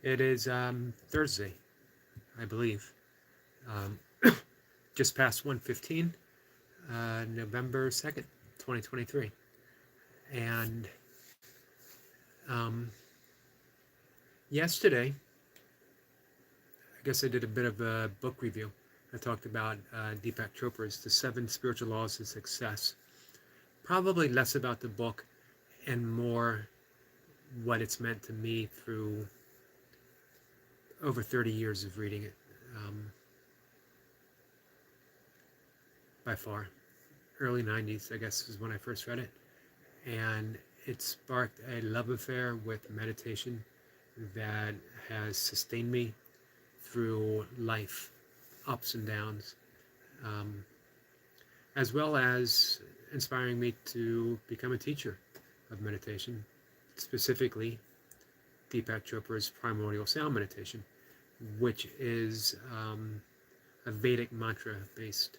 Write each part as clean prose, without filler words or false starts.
It is Thursday, I believe. Um, just past 1:15, November 2nd, 2023. And um, yesterday, I guess I did a bit of a book review. I talked about Deepak Chopra's The Seven Spiritual Laws of Success. Probably less about the book and more what it's meant to me through over 30 years of reading it, um, by far. Early 90s, I guess, was when I first read it. And it sparked a love affair with meditation that has sustained me through life, ups and downs, um, as well as inspiring me to become a teacher of meditation, specifically Deepak Chopra's primordial sound meditation, which is a Vedic mantra-based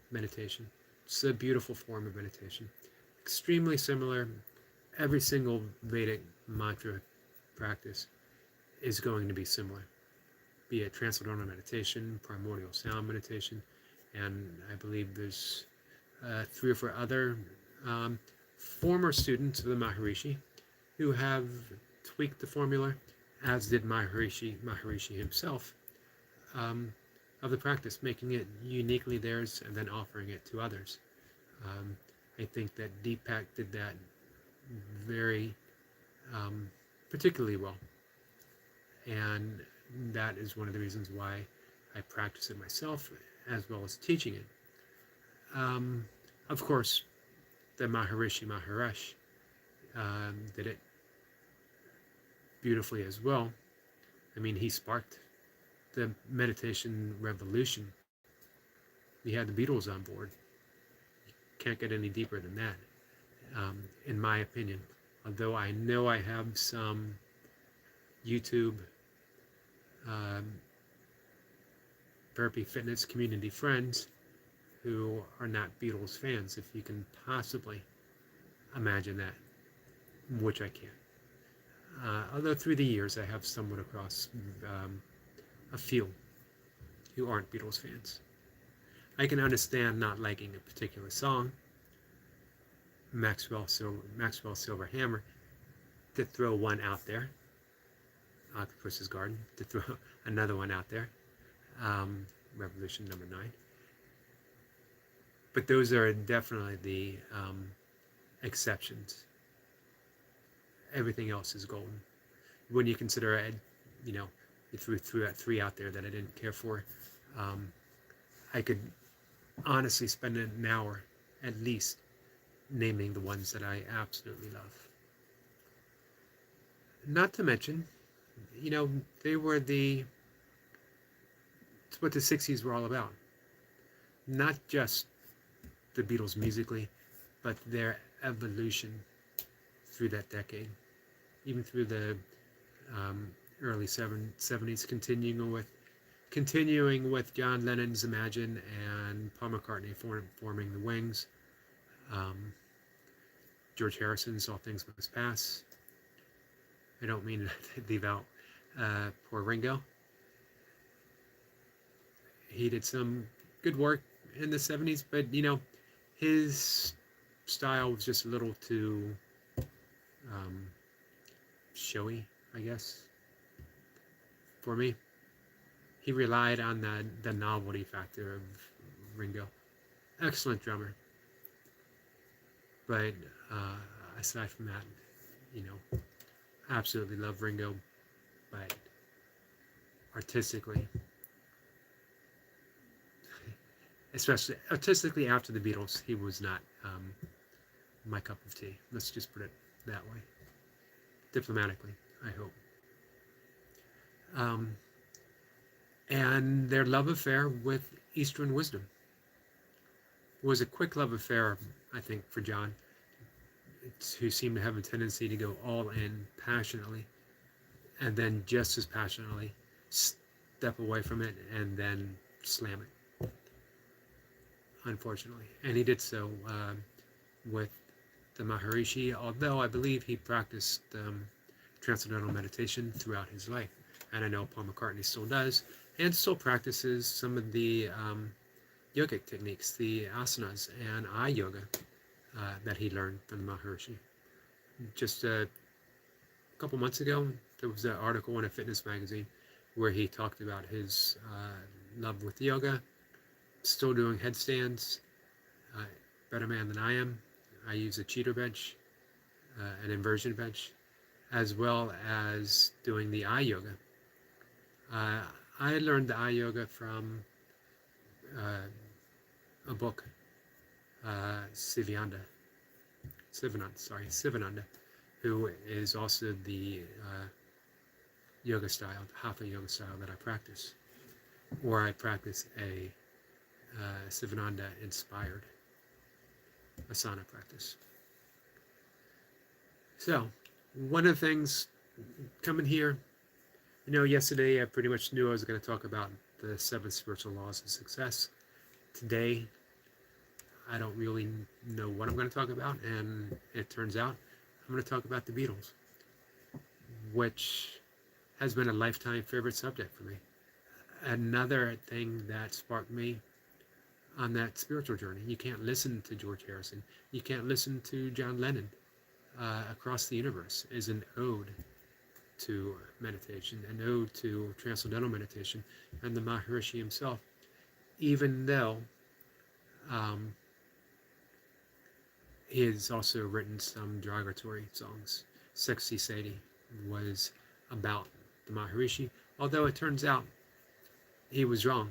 meditation. It's a beautiful form of meditation, extremely similar. Every single Vedic mantra practice is going to be similar, be it transcendental meditation, primordial sound meditation, and I believe there's 3 or 4 other former students of the Maharishi who have tweaked the formula, as did Maharishi himself, um, of the practice, making it uniquely theirs and then offering it to others. I think that Deepak did that very particularly well, and that is one of the reasons why I practice it myself as well as teaching it. Of course, the Maharishi Maharaj did it beautifully as well. I mean, he sparked the meditation revolution. He had the Beatles on board. Can't get any deeper than that, in my opinion. Although I know I have some YouTube Burpee fitness community friends who are not Beatles fans, if you can possibly imagine that, which I can't. Although through the years I have stumbled across a few who aren't Beatles fans. I can understand not liking a particular song, Maxwell Silver Hammer, to throw one out there, Octopus's Garden, to throw another one out there, Revolution Number 9. But those are definitely the exceptions. Everything else is golden. When you consider, you threw that 3 out there that I didn't care for, I could honestly spend an hour at least naming the ones that I absolutely love. Not to mention, they were it's what the 60s were all about. Not just the Beatles musically, but their evolution through that decade, even through the early 70s, continuing with John Lennon's Imagine and Paul McCartney forming the Wings, George Harrison's All Things Must Pass. I don't mean to leave out poor Ringo. He did some good work in the 70s, but his style was just a little too showy, I guess, for me. He relied on the novelty factor of Ringo. Excellent drummer. But aside from that, absolutely love Ringo, but artistically, especially artistically after the Beatles, he was not my cup of tea. Let's just put it that way. Diplomatically, I hope. And their love affair with Eastern wisdom was a quick love affair, I think, for John, who seemed to have a tendency to go all in passionately, and then just as passionately step away from it and then slam it, unfortunately. And he did so with the Maharishi, although I believe he practiced transcendental meditation throughout his life. And I know Paul McCartney still does, and still practices some of the yogic techniques, the asanas and eye yoga that he learned from the Maharishi. Just a couple months ago, there was an article in a fitness magazine where he talked about his love with yoga, still doing headstands, better man than I am. I use a cheater bench, an inversion bench, as well as doing the eye yoga. I learned the eye yoga from a book, Sivananda, who is also the yoga style, the Hatha yoga style that I practice, or I practice a Sivananda inspired asana practice. So, one of the things coming here, yesterday I pretty much knew I was going to talk about the 7 spiritual laws of success. Today, I don't really know what I'm going to talk about, and it turns out I'm going to talk about the Beatles, which has been a lifetime favorite subject for me. Another thing that sparked me on that spiritual journey. You can't listen to George Harrison. You can't listen to John Lennon. Across the Universe is an ode to meditation, an ode to transcendental meditation, and the Maharishi himself, even though he has also written some derogatory songs. Sexy Sadie was about the Maharishi, although it turns out he was wrong,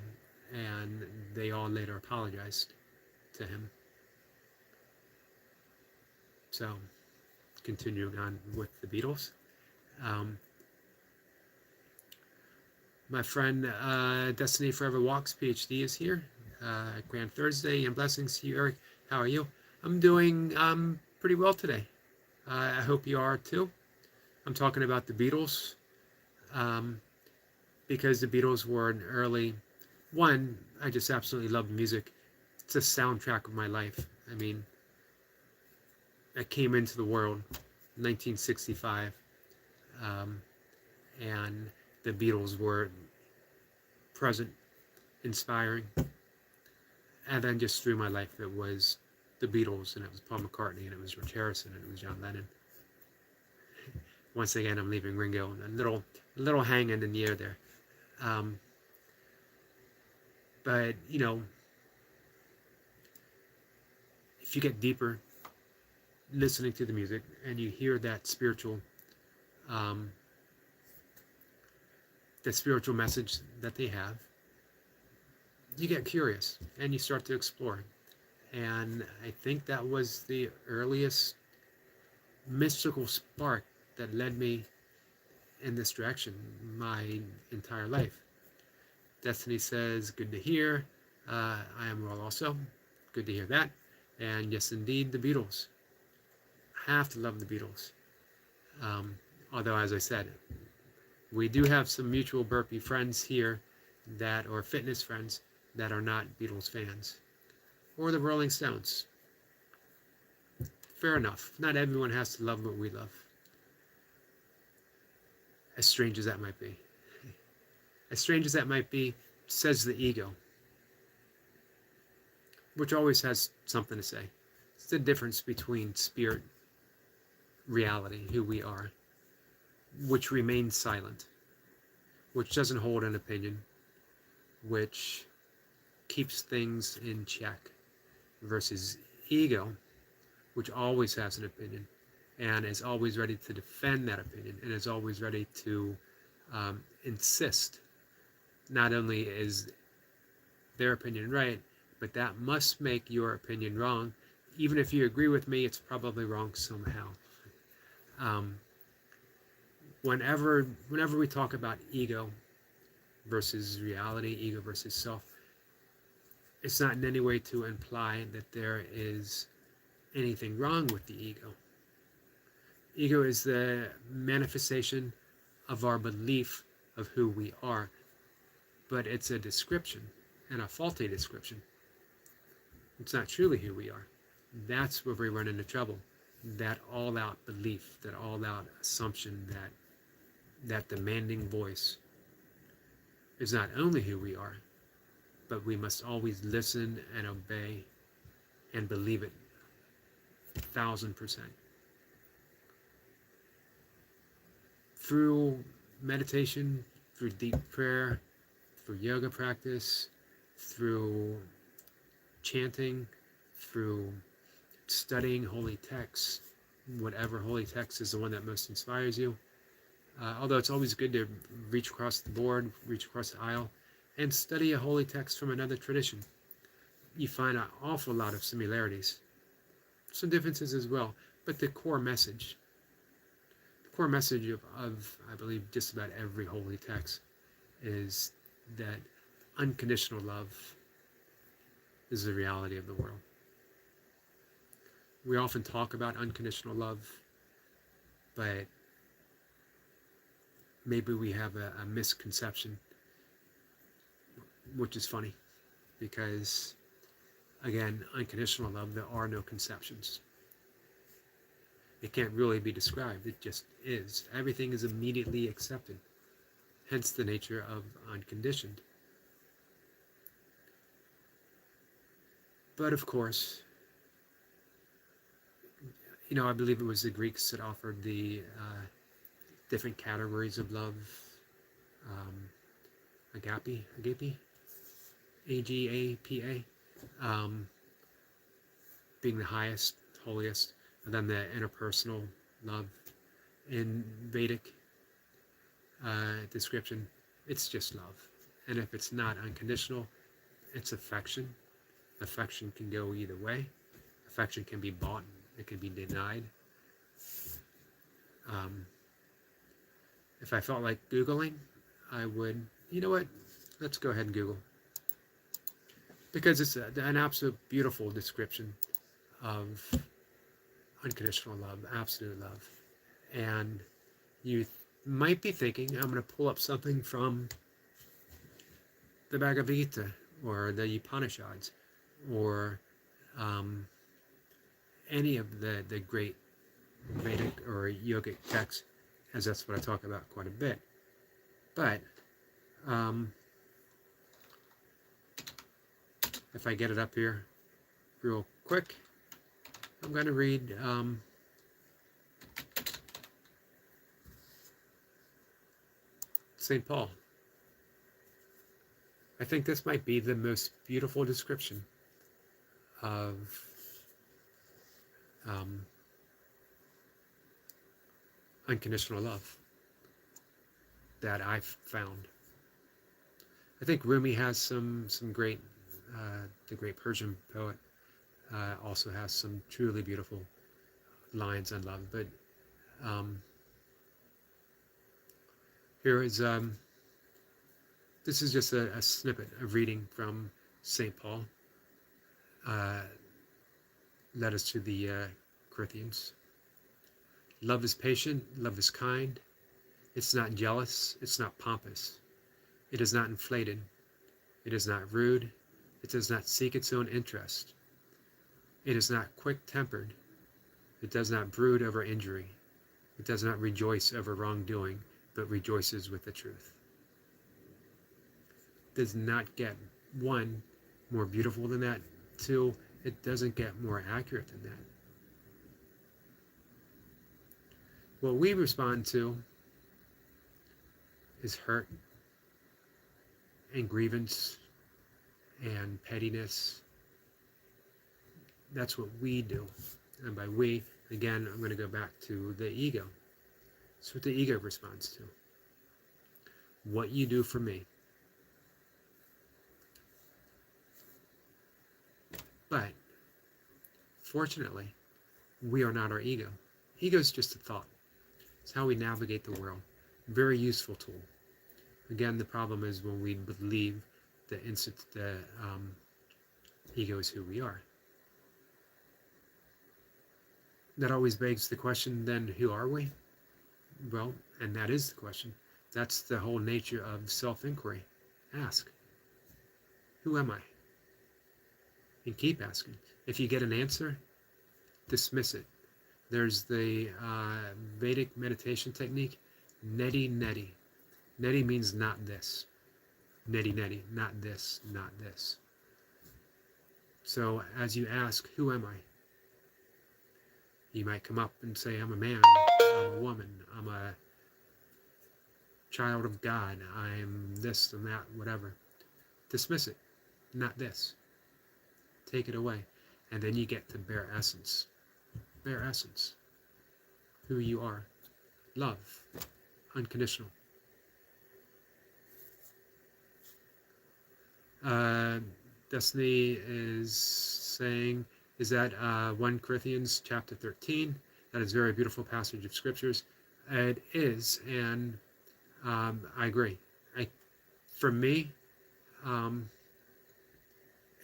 and they all later apologized to him. So, continuing on with the Beatles. My friend Destiny Forever Walks, PhD, is here. Grand Thursday and blessings to you, Eric. How are you? I'm doing pretty well today. I hope you are too. I'm talking about the Beatles because the Beatles were an early one. I just absolutely love the music. It's a soundtrack of my life. I mean, I came into the world in 1965, and the Beatles were present, inspiring, and then just through my life it was the Beatles, and it was Paul McCartney, and it was George Harrison, and it was John Lennon. Once again, I'm leaving Ringo a little hanging in the air there. But, if you get deeper listening to the music and you hear that spiritual message that they have, you get curious and you start to explore. And I think that was the earliest mystical spark that led me in this direction my entire life. Destiny says, good to hear. I am well also. Good to hear that. And yes, indeed, the Beatles. I have to love the Beatles. Although, as I said, we do have some mutual burpee friends here or fitness friends that are not Beatles fans. Or the Rolling Stones. Fair enough. Not everyone has to love what we love. As strange as that might be. As strange as that might be, says the ego. Which always has something to say. It's the difference between spirit, reality, who we are, which remains silent, which doesn't hold an opinion, which keeps things in check, versus ego, which always has an opinion and is always ready to defend that opinion and is always ready to insist not only is their opinion right, but that must make your opinion wrong. Even if you agree with me, it's probably wrong somehow. Whenever we talk about ego versus reality, ego versus self, it's not in any way to imply that there is anything wrong with the ego. Ego is the manifestation of our belief of who we are, but it's a description, and a faulty description. It's not truly who we are. That's where we run into trouble. that all-out belief, that all-out assumption that demanding voice is not only who we are, but we must always listen and obey and believe it 1,000%. Through meditation, through deep prayer, through yoga practice, through chanting, through studying holy texts, whatever holy text is the one that most inspires you. Although it's always good to reach across the board, reach across the aisle, and study a holy text from another tradition. You find an awful lot of similarities, some differences as well, but the core message of I believe just about every holy text is that unconditional love is the reality of the world. We often talk about unconditional love, but maybe we have a misconception, which is funny, because again, unconditional love, there are no conceptions. It can't really be described, it just is. Everything is immediately accepted, hence the nature of unconditioned. But of course, I believe it was the Greeks that offered the different categories of love. Agape, A-G-A-P-A, being the highest, holiest, and then the interpersonal love. In Vedic description, it's just love. And if it's not unconditional, it's affection. Affection can go either way. Affection can be bought, it can be denied. If I felt like Googling, I would, you know what, let's go ahead and Google. Because it's an absolute beautiful description of unconditional love, absolute love. And you might be thinking, I'm going to pull up something from the Bhagavad Gita or the Upanishads or any of the great Vedic or yogic texts, as that's what I talk about quite a bit. But if I get it up here real quick, I'm going to read St. Paul. I think this might be the most beautiful description of unconditional love that I've found. I think Rumi has some great, the great Persian poet also has some truly beautiful lines on love. But here is, this is just a snippet of reading from St. Paul, letters to the Corinthians. Love is patient, love is kind. It's not jealous, it's not pompous. It is not inflated. It is not rude. It does not seek its own interest. It is not quick-tempered. It does not brood over injury. It does not rejoice over wrongdoing, but rejoices with the truth. Does not get, one, more beautiful than that. Two, it doesn't get more accurate than that. What we respond to is hurt and grievance and pettiness. That's what we do. And by we, again, I'm going to go back to the ego. It's what the ego responds to. What you do for me. But, fortunately, we are not our ego. Ego is just a thought. It's how we navigate the world. Very useful tool. Again, the problem is when we believe the ego is who we are. That always begs the question, then, who are we? Well, and that is the question. That's the whole nature of self-inquiry. Ask, who am I? And keep asking. If you get an answer, dismiss it. There's the Vedic meditation technique, neti neti. Neti means not this. Neti neti, not this, not this. So as you ask, who am I? You might come up and say, I'm a man, I'm a woman, I'm a child of God, I'm this and that, whatever. Dismiss it, not this. Take it away. And then you get to bare essence. Bare essence. Who you are. Love. Unconditional. Destiny is saying, is that 1 Corinthians chapter 13? That is a very beautiful passage of scriptures. It is, and I agree. For me,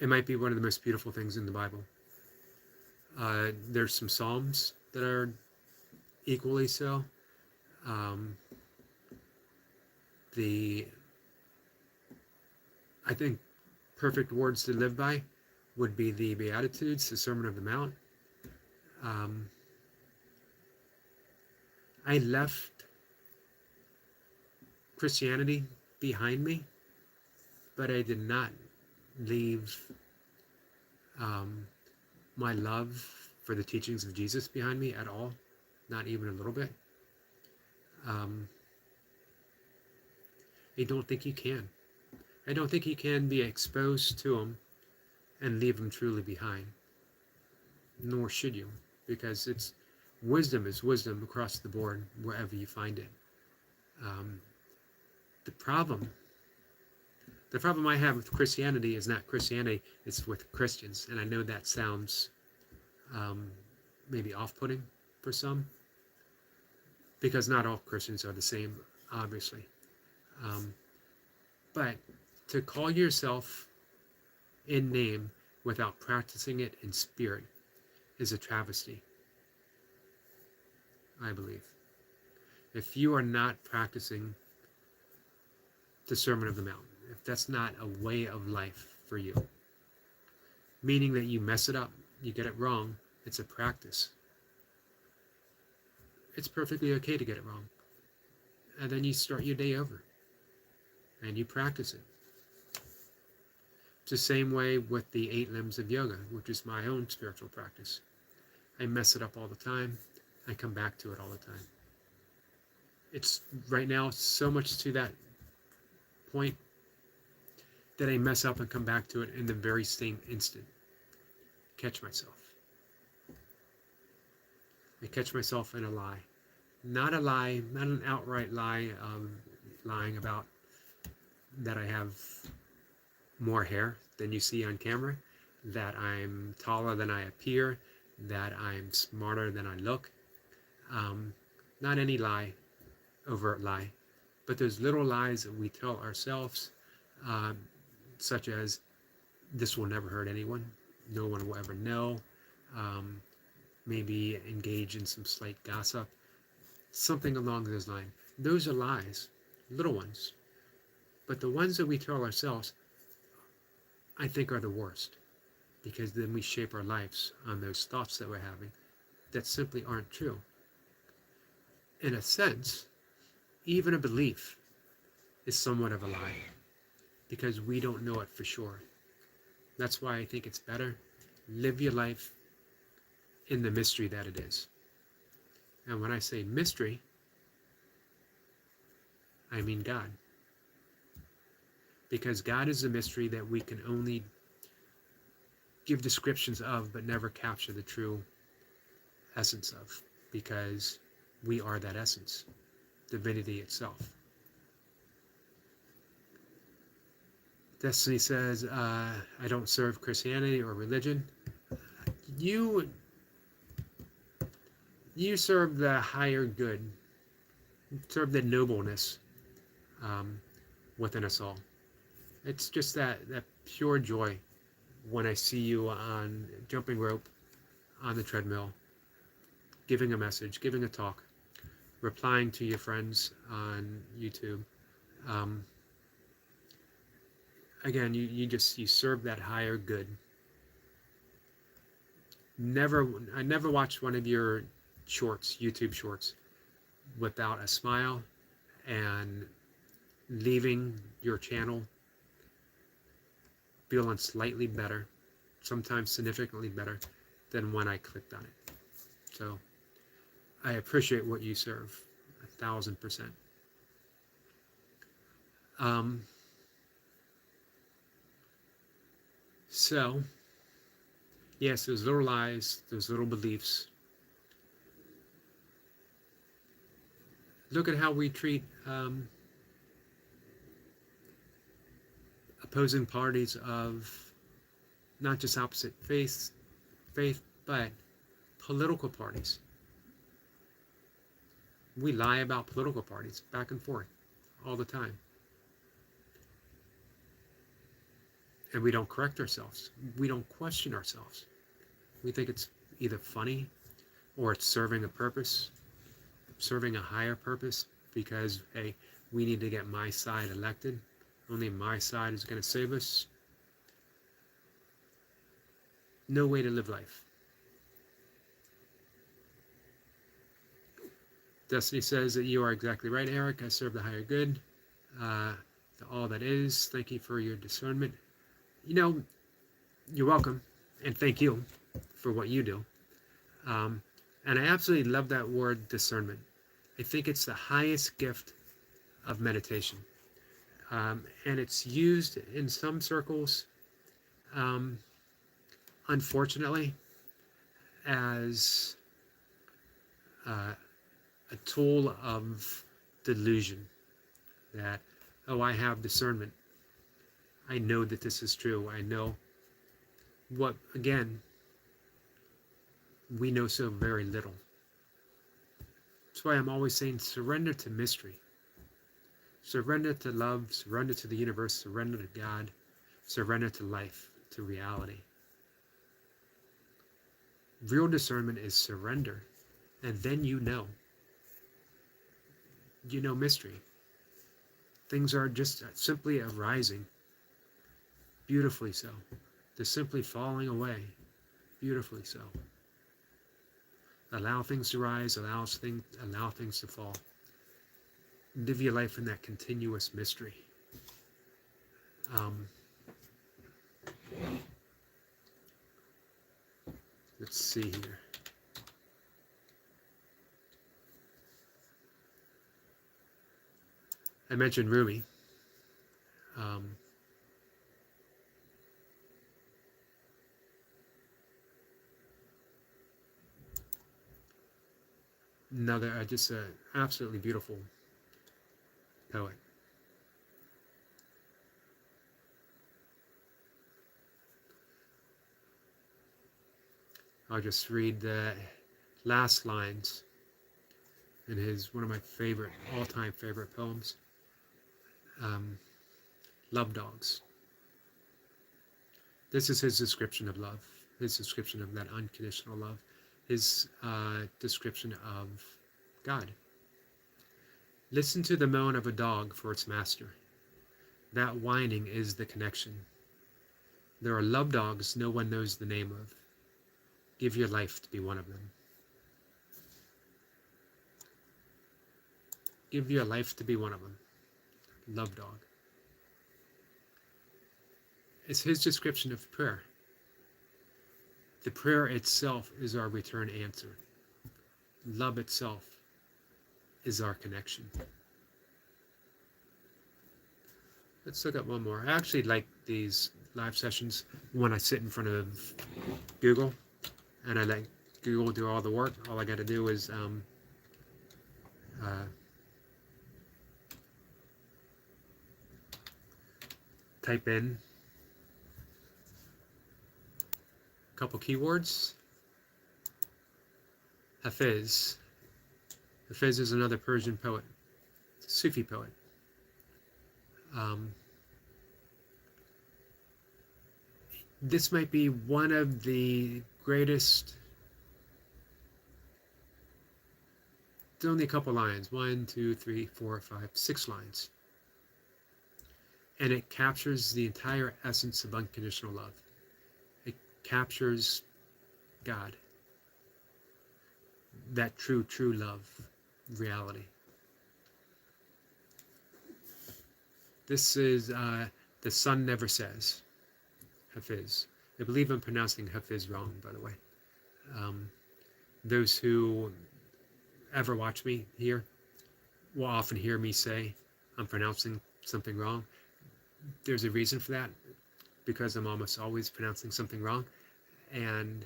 it might be one of the most beautiful things in the Bible. There's some Psalms that are equally so. I think perfect words to live by would be the Beatitudes, the Sermon on the Mount. I left Christianity behind me, but I did not leave my love for the teachings of Jesus behind me at all, not even a little bit. I don't think you can. I don't think you can be exposed to them and leave them truly behind. Nor should you, because wisdom is wisdom across the board, wherever you find it. The problem I have with Christianity is not Christianity, it's with Christians. And I know that sounds maybe off-putting for some, because not all Christians are the same, obviously. But to call yourself in name without practicing it in spirit is a travesty, I believe. If you are not practicing the Sermon on the Mount, if that's not a way of life for you, meaning that you mess it up, you get it wrong, it's a practice. It's perfectly okay to get it wrong. And then you start your day over and you practice it. It's the same way with the 8 limbs of yoga, which is my own spiritual practice. I mess it up all the time. I come back to it all the time. It's right now so much to that point that I mess up and come back to it in the very same instant. Catch myself. I catch myself in a lie. Not a lie, not an outright lie of lying about that I have more hair than you see on camera, that I'm taller than I appear, that I'm smarter than I look. Not any lie, overt lie, but those little lies that we tell ourselves, such as, this will never hurt anyone, no one will ever know, maybe engage in some slight gossip, something along those lines. Those are lies, little ones. But the ones that we tell ourselves, I think, are the worst, because then we shape our lives on those thoughts that we're having that simply aren't true. In a sense, even a belief is somewhat of a lie, because we don't know it for sure. That's why I think it's better, live your life in the mystery that it is. And when I say mystery, I mean God. Because God is a mystery that we can only give descriptions of, but never capture the true essence of, because we are that essence, divinity itself. Destiny says, I don't serve Christianity or religion. You serve the higher good, serve the nobleness within us all. It's just that pure joy when I see you on jumping rope, on the treadmill, giving a message, giving a talk, replying to your friends on YouTube. Again, you serve that higher good. I never watched one of your shorts, YouTube shorts, without a smile and leaving your channel feeling slightly better, sometimes significantly better than when I clicked on it. So I appreciate what you serve, 1,000%. So, yes, those little lies, those little beliefs. Look at how we treat opposing parties of not just opposite faith, but political parties. We lie about political parties back and forth all the time. And we don't correct ourselves. We don't question ourselves. We think it's either funny or it's serving a purpose, serving a higher purpose, because, hey, we need to get my side elected. Only my side is going to save us. No way to live life. Destiny says that you are exactly right, Eric. I serve the higher good, to all that is. Thank you for your discernment. You know, you're welcome, and thank you for what you do. And I absolutely love that word, discernment. I think it's the highest gift of meditation. And it's used in some circles, unfortunately, as a tool of delusion. That, oh, I have discernment. I know that this is true. I know what, again, we know so very little. That's why I'm always saying surrender to mystery. Surrender to love, surrender to the universe, surrender to God, surrender to life, to reality. Real discernment is surrender, and then you know. You know mystery. Things are just simply arising, beautifully so. They're simply falling away, beautifully so. Allow things to rise, allow things to fall. Live your life in that continuous mystery. Let's see here. I mentioned Rumi. Another, just an absolutely beautiful poet. I'll just read the last lines in one of my favorite, all-time favorite poems, Love Dogs. This is his description of love, his description of that unconditional love, his description of God. Listen to the moan of a dog for its master. That whining is the connection. There are love dogs no one knows the name of. Give your life to be one of them. Give your life to be one of them. Love dog. It's his description of prayer. The prayer itself is our return answer. Love itself is our connection. Let's look at one more. I actually like these live sessions when I sit in front of Google and I let Google do all the work. All I got to do is type in a couple keywords. Hafiz. Hafiz is another Persian poet, Sufi poet. This might be one of the greatest. It's only a couple lines. 1, 2, 3, 4, 5, 6 lines. And it captures the entire essence of unconditional love. It captures God. that true love reality. This is The Sun Never Says, Hafiz. I believe I'm pronouncing Hafiz wrong, by the way. Those who ever watch me here will often hear me say I'm pronouncing something wrong. There's a reason for that, because I'm almost always pronouncing something wrong. And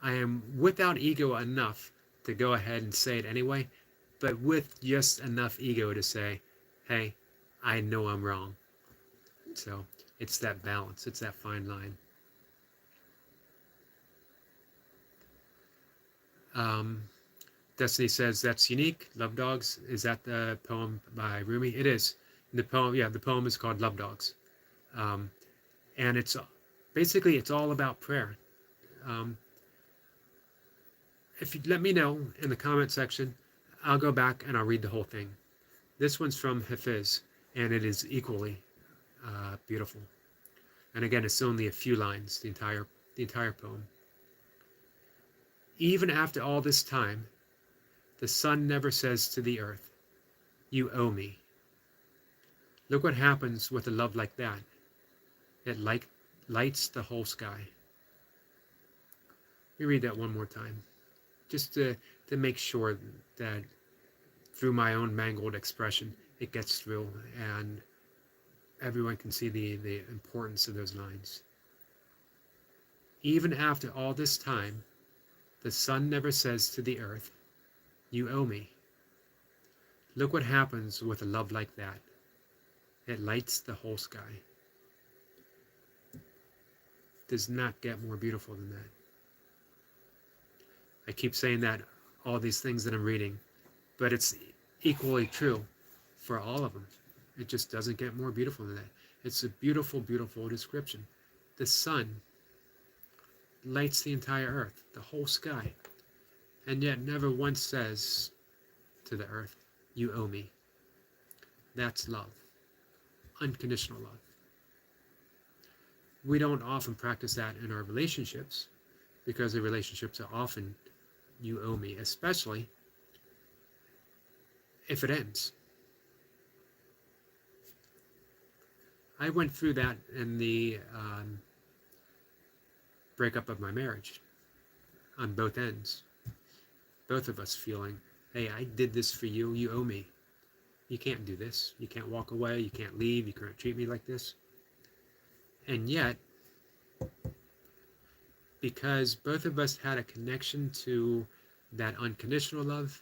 I am without ego enough to go ahead and say it anyway, but with just enough ego to say, hey, I know I'm wrong. So it's that balance, it's that fine line. Destiny says, that's unique. Love Dogs. Is that the poem by Rumi? It is. The poem is called Love Dogs. And it's basically, it's all about prayer. If you let me know in the comment section, I'll go back and I'll read the whole thing. This one's from Hafiz, and it is equally beautiful. And again, it's only a few lines, the entire poem. Even after all this time, the sun never says to the earth, you owe me. Look what happens with a love like that. It lights the whole sky. Let me read that one more time, just to make sure that through my own mangled expression, it gets through and everyone can see the importance of those lines. Even after all this time, the sun never says to the earth, you owe me. Look what happens with a love like that. It lights the whole sky. Does not get more beautiful than that. I keep saying that, all these things that I'm reading, but it's equally true for all of them. It just doesn't get more beautiful than that. It's a beautiful, beautiful description. The sun lights the entire earth, the whole sky, and yet never once says to the earth, you owe me. That's love. Unconditional love. We don't often practice that in our relationships, because the relationships are often you owe me, especially if it ends. I went through that in the breakup of my marriage on both ends. Both of us feeling, hey, I did this for you, you owe me. You can't do this. You can't walk away. You can't leave. You can't treat me like this. And yet, because both of us had a connection to that unconditional love,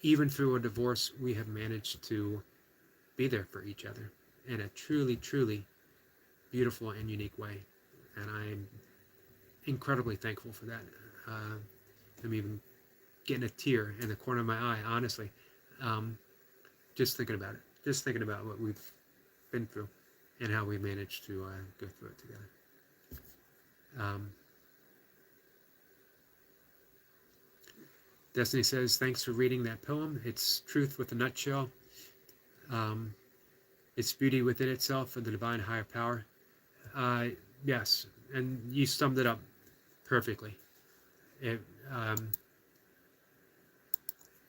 even through a divorce, we have managed to be there for each other in a truly, truly beautiful and unique way. And I'm incredibly thankful for that. I'm even getting a tear in the corner of my eye, honestly, just thinking about it, just thinking about what we've been through and how we managed to go through it together. Destiny says, thanks for reading that poem. It's truth with a nutshell. It's beauty within itself for the divine higher power. Yes, and you summed it up perfectly.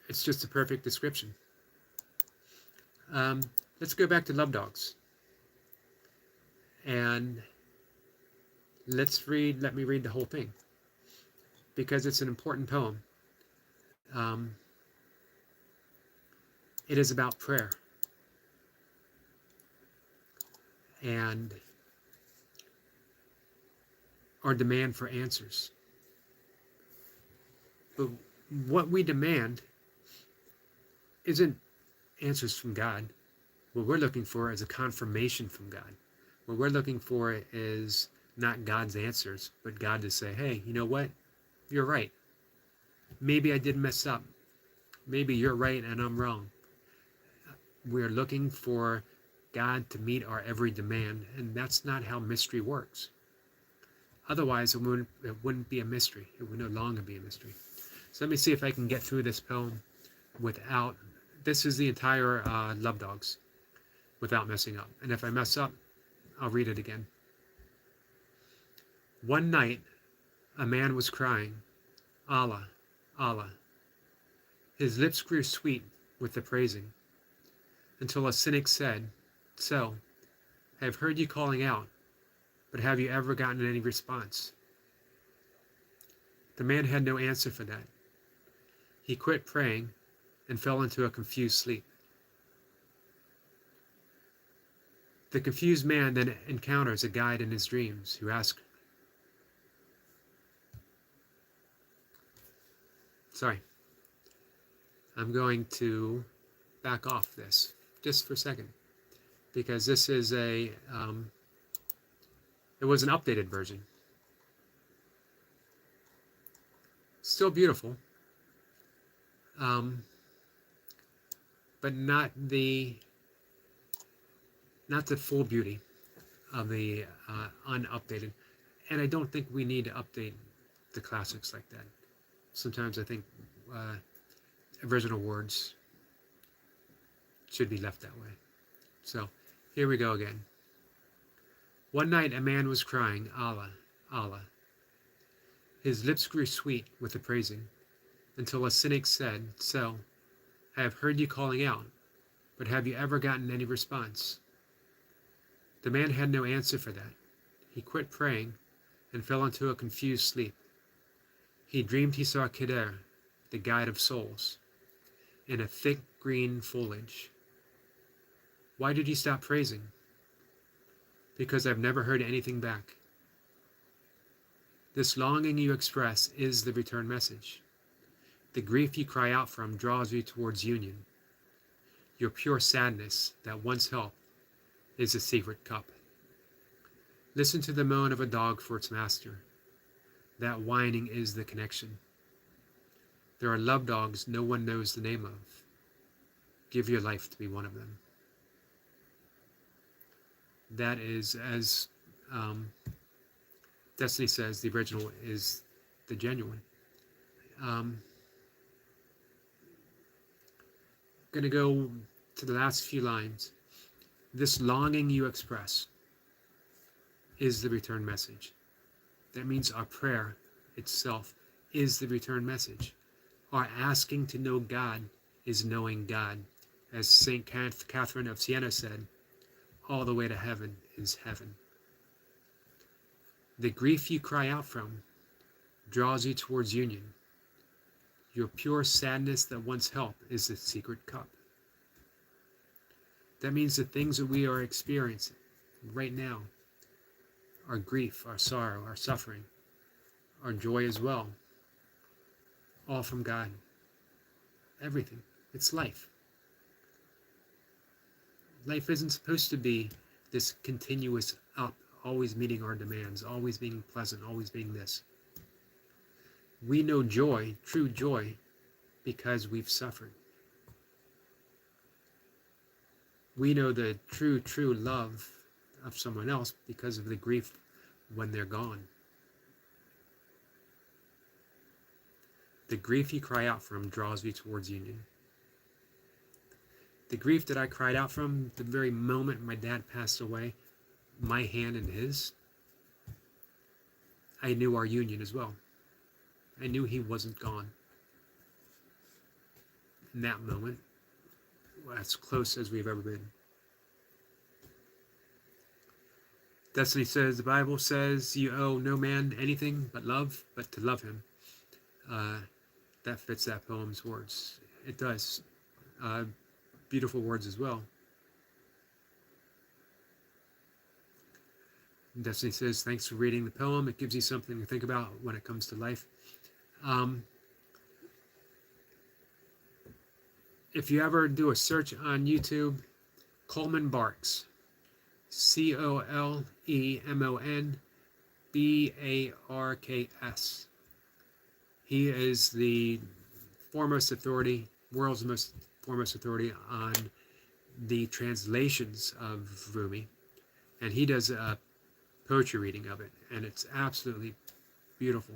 It's just a perfect description. Let's go back to Love Dogs. And let me read the whole thing, because it's an important poem. It is about prayer and our demand for answers. But what we demand isn't answers from God. What we're looking for is a confirmation from God. What we're looking for is not God's answers, but God to say, hey, you know what? You're right. Maybe I did mess up. Maybe you're right and I'm wrong. We're looking for God to meet our every demand, and that's not how mystery works. Otherwise, it wouldn't be a mystery. It would no longer be a mystery. So let me see if I can get through this poem without, this is the entire Love Dogs, without messing up. And if I mess up, I'll read it again. One night, A man was crying, Allah, Allah. His lips grew sweet with the praising, until a cynic said, "So, I have heard you calling out, but have you ever gotten any response?" The man had no answer for that. He quit praying and fell into a confused sleep. The confused man then encounters a guide in his dreams who asks, sorry, I'm going to back off this just for a second, because this is it was an updated version. Still beautiful, but not the full beauty of the unupdated. And I don't think we need to update the classics like that. Sometimes I think original words should be left that way. So here we go again. One night a man was crying, Allah, Allah. His lips grew sweet with the praising, until a cynic said, "So, I have heard you calling out, but have you ever gotten any response?" The man had no answer for that. He quit praying and fell into a confused sleep. He dreamed he saw Kader, the guide of souls, in a thick green foliage. Why did he stop praising? Because I've never heard anything back. This longing you express is the return message. The grief you cry out from draws you towards union. Your pure sadness that once helped is a secret cup. Listen to the moan of a dog for its master. That whining is the connection. There are love dogs no one knows the name of. Give your life to be one of them. That is, as Destiny says, the original is the genuine. I'm going to go to the last few lines. This longing you express is the return message. That means our prayer itself is the return message. Our asking to know God is knowing God. As St. Catherine of Siena said, all the way to heaven is heaven. The grief you cry out from draws you towards union. Your pure sadness that once helped is the secret cup. That means the things that we are experiencing right now, our grief, our sorrow, our suffering, our joy as well, all from God. Everything. It's life. Life isn't supposed to be this continuous up, always meeting our demands, always being pleasant, always being this. We know joy, true joy, because we've suffered. We know the true love of someone else because of the grief when they're gone. The grief you cry out from draws you towards union. The grief that I cried out from the very moment my dad passed away, my hand in his, I knew our union as well. I knew he wasn't gone. In that moment, as close as we've ever been. Destiny says, the Bible says you owe no man anything but love, but to love him. That fits that poem's words. It does. Beautiful words as well. Destiny says, thanks for reading the poem. It gives you something to think about when it comes to life. If you ever do a search on YouTube, Coleman Barks, COLEMON He is the foremost authority, world's most foremost authority on the translations of Rumi, and he does a poetry reading of it, and it's absolutely beautiful.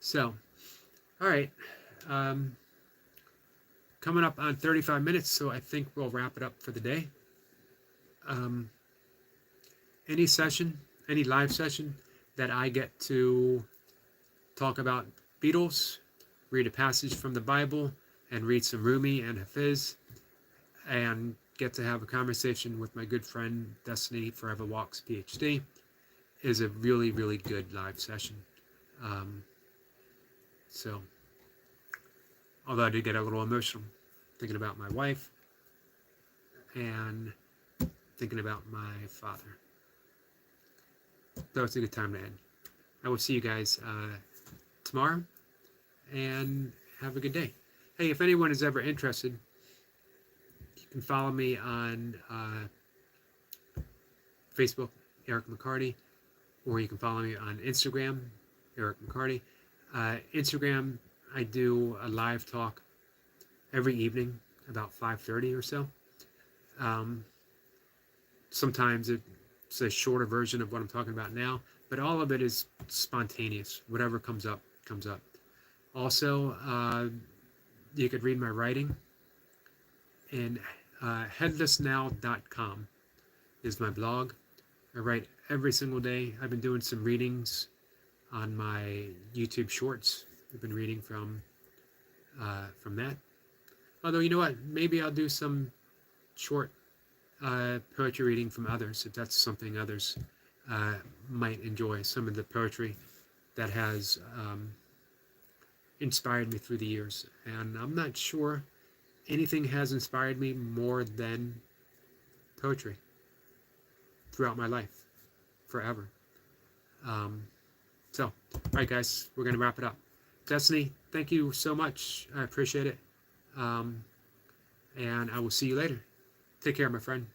So, all right, coming up on 35 minutes, so I think we'll wrap it up for the day. Any session, any live session, that I get to talk about Beatles, read a passage from the Bible, and read some Rumi and Hafiz, and get to have a conversation with my good friend Destiny Forever Walks PhD is a really, really good live session. So, although I did get a little emotional thinking about my wife and thinking about my father. So it's a good time to end. I will see you guys tomorrow, and have a good day. Hey, if anyone is ever interested, you can follow me on Facebook, Eric McCarty, or you can follow me on Instagram, Eric McCarty. Instagram, I do a live talk every evening about 5:30 or so. Sometimes it's a shorter version of what I'm talking about now, but all of it is spontaneous. Whatever comes up, comes up. Also, you could read my writing in headlessnow.com is my blog. I write every single day. I've been doing some readings on my YouTube shorts. I've been reading from that. Although, you know what? Maybe I'll do some short poetry reading from others, if that's something others might enjoy. Some of the poetry that has inspired me through the years. And I'm not sure anything has inspired me more than poetry throughout my life, forever. So, all right, guys, we're going to wrap it up. Destiny, thank you so much. I appreciate it. And I will see you later. Take care, my friend.